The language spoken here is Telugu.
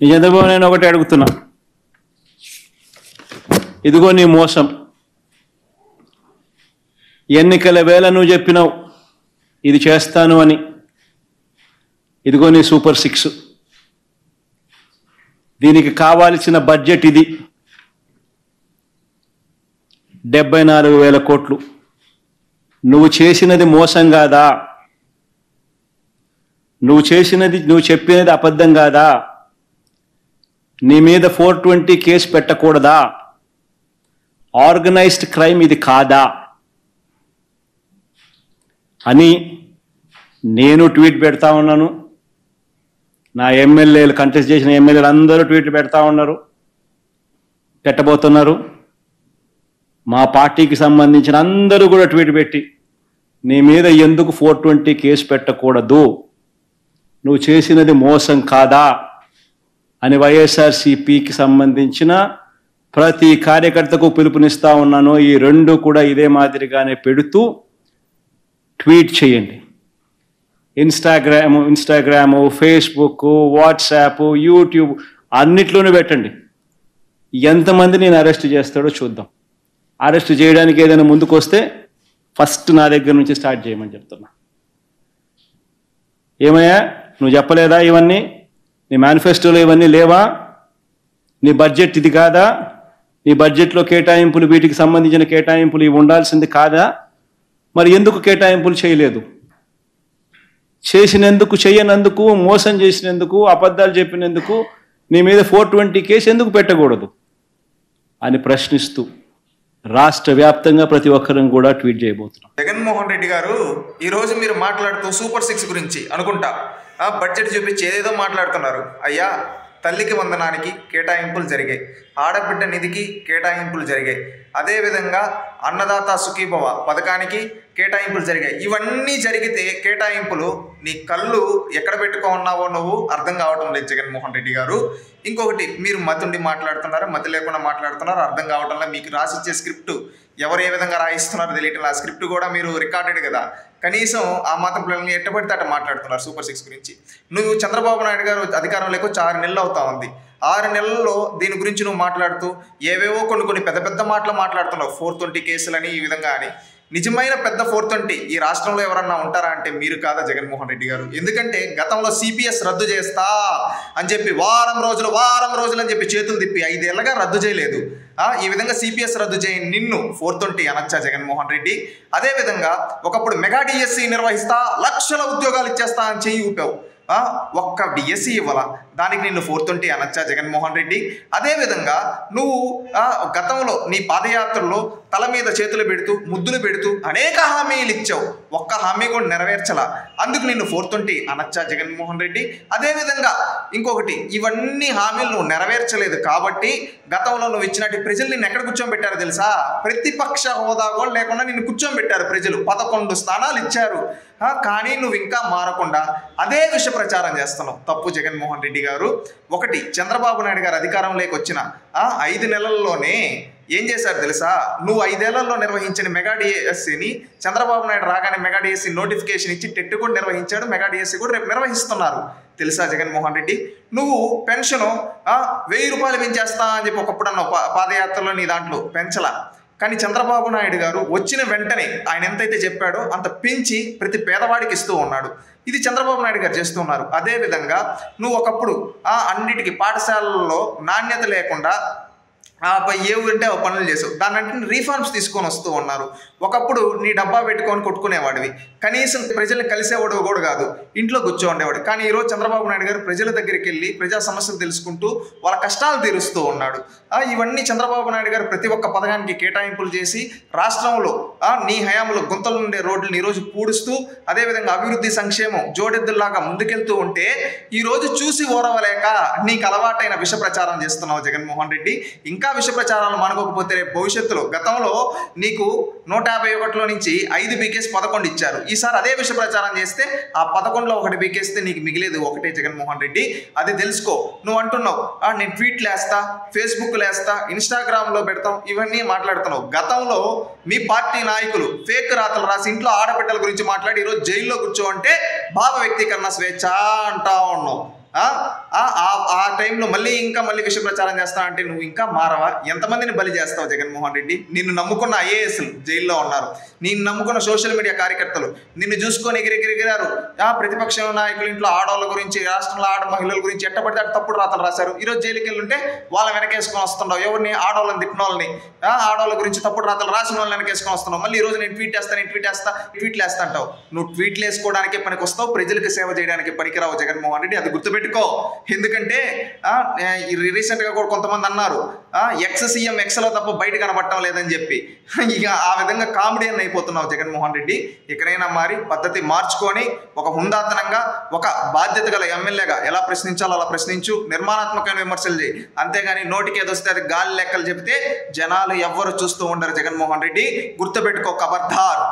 ఈ చంద్రబాబు నేను ఒకటి అడుగుతున్నా, ఇదిగో నీ మోసం. ఎన్నికల వేళ నువ్వు చెప్పినావు ఇది చేస్తాను అని. ఇదిగో నీ సూపర్ 6. దీనికి కావాల్సిన బడ్జెట్ ఇది 74,000 కోట్లు. నువ్వు చేసినది మోసం కాదా? నువ్వు చెప్పినది అబద్ధం కాదా? నీ మీద 420 కేసు పెట్టకూడదా? ఆర్గనైజ్డ్ క్రైమ్ ఇది కాదా అని నేను ట్వీట్ పెడతా ఉన్నాను. నా ఎమ్మెల్యేలు, కంటెస్ట్ చేసిన ఎమ్మెల్యేలు అందరూ ట్వీట్లు పెడతా ఉన్నారు, పెట్టబోతున్నారు. మా పార్టీకి సంబంధించిన అందరూ కూడా ట్వీట్ పెట్టి నీ మీద ఎందుకు 420 కేసు పెట్టకూడదు, నువ్వు చేసినది మోసం కాదా అని వైఎస్ఆర్సీపీకి సంబంధించిన ప్రతి కార్యకర్తకు పిలుపునిస్తా ఉన్నాను. ఈ రెండు కూడా ఇదే మాదిరిగానే పెడుతూ ట్వీట్ చేయండి. ఇన్స్టాగ్రాము, ఫేస్బుక్, వాట్సాప్, యూట్యూబ్ అన్నిట్లోనూ పెట్టండి. ఎంతమంది నేను అరెస్ట్ చేస్తాడో చూద్దాం. అరెస్ట్ చేయడానికి ఏదైనా ముందుకు వస్తే ఫస్ట్ నా దగ్గర నుంచి స్టార్ట్ చేయమని చెప్తున్నా. ఏమయ్యా నువ్వు చెప్పలేదా ఇవన్నీ? నీ మేనిఫెస్టోలో ఇవన్నీ లేవా? నీ బడ్జెట్ ఇది కాదా? నీ బడ్జెట్లో కేటాయింపులు, వీటికి సంబంధించిన కేటాయింపులు ఇవి ఉండాల్సింది కాదా? మరి ఎందుకు కేటాయింపులు చేయలేదు? చేసినందుకు, చేయనందుకు, మోసం చేసినందుకు, అబద్ధాలు చెప్పినందుకు నీ మీద 420 కేసు ఎందుకు పెట్టకూడదు అని ప్రశ్నిస్తూ రాష్ట్ర వ్యాప్తంగా ప్రతి ఒక్కరం కూడా ట్వీట్ చేయబోతున్నాం. జగన్మోహన్ రెడ్డి గారు ఈరోజు మీరు మాట్లాడుతూ సూపర్ 6 గురించి అనుకుంటా బడ్జెట్ చూపించి ఏదేదో మాట్లాడుతున్నారు. అయ్యా, తల్లికి వందనానికి కేటాయింపులు జరిగాయి, ఆడబిడ్డ నిధికి కేటాయింపులు జరిగాయి, అదేవిధంగా అన్నదాత సుఖీభవ పథకానికి కేటాయింపులు జరిగాయి. ఇవన్నీ జరిగితే కేటాయింపులు నీ కళ్ళు ఎక్కడ పెట్టుకున్నావో నువ్వు అర్థం కావటం లేదు జగన్మోహన్ రెడ్డి గారు. ఇంకొకటి, మీరు మతుండి మాట్లాడుతున్నారు, మతి లేకుండా మాట్లాడుతున్నారు, అర్థం కావటంలో. మీకు రాసిచ్చే స్క్రిప్ట్ ఎవరు ఏ విధంగా రాయిస్తున్నారో తెలియటం. ఆ స్క్రిప్ట్ కూడా మీరు రికార్డెడ్ కదా, కనీసం ఆ మాత్రం పిల్లల్ని ఎట్టబడితే అట్ట మాట్లాడుతున్నారు సూపర్ 6 గురించి. నువ్వు చంద్రబాబు నాయుడు గారు అధికారంలోకి వచ్చి 6 నెలలు అవుతా ఉంది. 6 నెలల్లో దీని గురించి నువ్వు మాట్లాడుతూ ఏవేవో కొన్ని పెద్ద పెద్ద మాటలు మాట్లాడుతున్నావు. 420 కేసులని ఈ విధంగా అని. నిజమైన పెద్ద 420 ఈ రాష్ట్రంలో ఎవరన్నా ఉంటారా అంటే మీరు కాదా జగన్మోహన్ రెడ్డి గారు? ఎందుకంటే గతంలో సిపిఎస్ రద్దు చేస్తా అని చెప్పి వారం రోజులు అని చెప్పి చేతులు తిప్పి 5 ఏళ్ళగా రద్దు చేయలేదు. ఈ విధంగా సిపిఎస్ రద్దు చేయని నిన్ను 420 అనొచ్చా జగన్మోహన్ రెడ్డి? అదేవిధంగా ఒకప్పుడు మెగా డిఎస్సి నిర్వహిస్తా, లక్షల ఉద్యోగాలు ఇచ్చేస్తా అని చెయ్యి ఊపావు. ఒక్క డిఎస్సి ఇవ్వాల, దానికి నిన్ను 420 అనొచ్చా జగన్మోహన్ రెడ్డి? అదేవిధంగా నువ్వు గతంలో నీ పాదయాత్రలో తల మీద చేతులు పెడుతూ, ముద్దులు పెడుతూ అనేక హామీలు ఇచ్చావు, ఒక్క హామీ కూడా నెరవేర్చలా, అందుకు నిన్ను 420 అనొచ్చా జగన్మోహన్ రెడ్డి? అదేవిధంగా ఇంకొకటి, ఇవన్నీ హామీలు నువ్వు నెరవేర్చలేదు కాబట్టి గతంలో నువ్వు ఇచ్చినట్టు ప్రజలు నిన్ను ఎక్కడ కూర్చోబెట్టారో తెలుసా? ప్రతిపక్ష హోదా కూడా లేకుండా నిన్ను కూర్చోబెట్టారు ప్రజలు. 11 స్థానాలు ఇచ్చారు. కానీ నువ్వు ఇంకా మారకుండా అదే విష ప్రచారం చేస్తున్నావు. తప్పు జగన్మోహన్ రెడ్డి గారు. ఒకటి, చంద్రబాబు నాయుడు గారు అధికారంలోకి వచ్చిన 5 నెలల్లోనే ఏం చేశారు తెలుసా? నువ్వు 5 ఏళ్లలో నిర్వహించిన మెగా డిఎస్సిని చంద్రబాబు నాయుడు రాగానే మెగా డిఎస్సి నోటిఫికేషన్ ఇచ్చి టెట్ కూడా నిర్వహించాడు. మెగా డిఎస్సి కూడా రేపు నిర్వహిస్తున్నారు తెలుసా జగన్మోహన్ రెడ్డి? నువ్వు పెన్షను 1000 రూపాయలు పెంచేస్తా అని చెప్పి ఒకప్పుడు అన్నావు పాదయాత్రలో, నీ దాంట్లో పెంచలా. కానీ చంద్రబాబు నాయుడు గారు వచ్చిన వెంటనే ఆయన ఎంతైతే చెప్పాడో అంత పెంచి ప్రతి పేదవాడికి ఇస్తూ ఉన్నాడు. ఇది చంద్రబాబు నాయుడు గారు చేస్తూ ఉన్నారు. అదేవిధంగా నువ్వు ఒకప్పుడు అన్నిటికీ పాఠశాలల్లో నాణ్యత లేకుండా ఏ ఊరంటే ఆ పనులు చేసావు. దానంటే రీఫార్మ్స్ తీసుకొని వస్తూ ఉన్నారు. ఒకప్పుడు నీ డబ్బా పెట్టుకొని కొట్టుకునేవాడివి, కనీసం ప్రజల్ని కలిసేవాడు కూడా కాదు, ఇంట్లో కూర్చో ఉండేవాడు. కానీ ఈరోజు చంద్రబాబు నాయుడు గారు ప్రజల దగ్గరికి వెళ్ళి ప్రజా సమస్యలు తెలుసుకుంటూ వాళ్ళ కష్టాలు తీరుస్తూ ఉన్నాడు. ఇవన్నీ చంద్రబాబు నాయుడు గారు ప్రతి ఒక్క పథకానికి కేటాయింపులు చేసి రాష్ట్రంలో నీ హయాంలో గుంతలు ఉండే రోడ్లను ఈరోజు పూడుస్తూ, అదేవిధంగా అభివృద్ధి సంక్షేమం జోడెద్దుల్లాగా ముందుకెళ్తూ ఉంటే ఈరోజు చూసి ఓరవలేక నీకు అలవాటైన విష ప్రచారం చేస్తున్నావు జగన్మోహన్ రెడ్డి. ఇంకా విష ప్రచారాలు మానుకోకపోతే రేపు భవిష్యత్తులో, గతంలో నీకు 151లో నుంచి 5 బీకేసి 11 ఇచ్చారు. ఈసారి అదే విష ప్రచారం చేస్తే ఆ 11లో 1 బీకేస్తే నీకు మిగిలేదు ఒకటే జగన్మోహన్ రెడ్డి. అది తెలుసుకో. నువ్వు అంటున్నావు నేను ట్వీట్లు వేస్తా, ఫేస్బుక్లు వేస్తా, ఇన్స్టాగ్రామ్లో పెడతాం, ఇవన్నీ మాట్లాడుతున్నావు. గతంలో మీ పార్టీ నాయకులు ఫేక్ రాతలు రాసి ఇంట్లో ఆడబిడ్డల గురించి మాట్లాడి ఈరోజు జైల్లో కూర్చోంటే భావ వ్యక్తీకరణ స్వేచ్ఛ అంటా ఉన్నావు. ఆ టైంలో మళ్ళీ విష ప్రచారం చేస్తావు అంటే నువ్వు ఇంకా మారవా? ఎంతమందిని బలి చేస్తావు జగన్మోహన్ రెడ్డి? నిన్ను నమ్ముకున్న ఐఏఎస్లు జైల్లో ఉన్నారు, నిన్ను నమ్ముకున్న సోషల్ మీడియా కార్యకర్తలు నిన్ను చూసుకొని ఎగిరెగిరిగారు. ప్రతిపక్ష నాయకుల ఇంట్లో ఆడవాళ్ళ గురించి, రాష్ట్రంలో ఆడ మహిళల గురించి ఎట్టబడితే అటు తప్పుడు రాతలు రాశారు. ఈరోజు జైలుకి వెళ్ళుంటే వాళ్ళ వెనకేసుకొని వస్తున్నావు. ఎవరిని? ఆడవాళ్ళని తిట్టిన వాళ్ళని, ఆడవాళ్ళ గురించి తప్పుడు రాతలు రాసిన వాళ్ళని వెనకేసుకొని వస్తున్నావు. మళ్ళీ ఈ రోజు నేను ట్వీట్లు వేస్తా అంటావు. నువ్వు ట్వీట్లు వేసుకోవడానికే పనికి వస్తావు, ప్రజలకు సేవ చేయడానికి పనికిరావు జగన్మోహన్ రెడ్డి, అది గుర్తుపెట్టుకో. ఎందుకంటే రీసెంట్గా కూడా కొంతమంది అన్నారు ఎక్స్ సీఎం ఎక్స్లో తప్ప బయట కనబడటం లేదని చెప్పి. ఇక ఆ విధంగా కామెడీ అని అయిపోతున్నావు జగన్మోహన్ రెడ్డి. ఇకనైనా మారి పద్ధతి మార్చుకొని ఒక హుందాతనంగా, ఒక బాధ్యత గల ఎమ్మెల్యేగా ఎలా ప్రశ్నించాలో అలా ప్రశ్నించు, నిర్మాణాత్మకమైన విమర్శలు చేయి. అంతేగాని నోటికి ఏదొస్తే అది గాలి లెక్కలు చెప్తే జనాలు ఎవ్వరు చూస్తూ ఉండరు జగన్మోహన్ రెడ్డి, గుర్తుపెట్టుకో, ఖబర్దార్.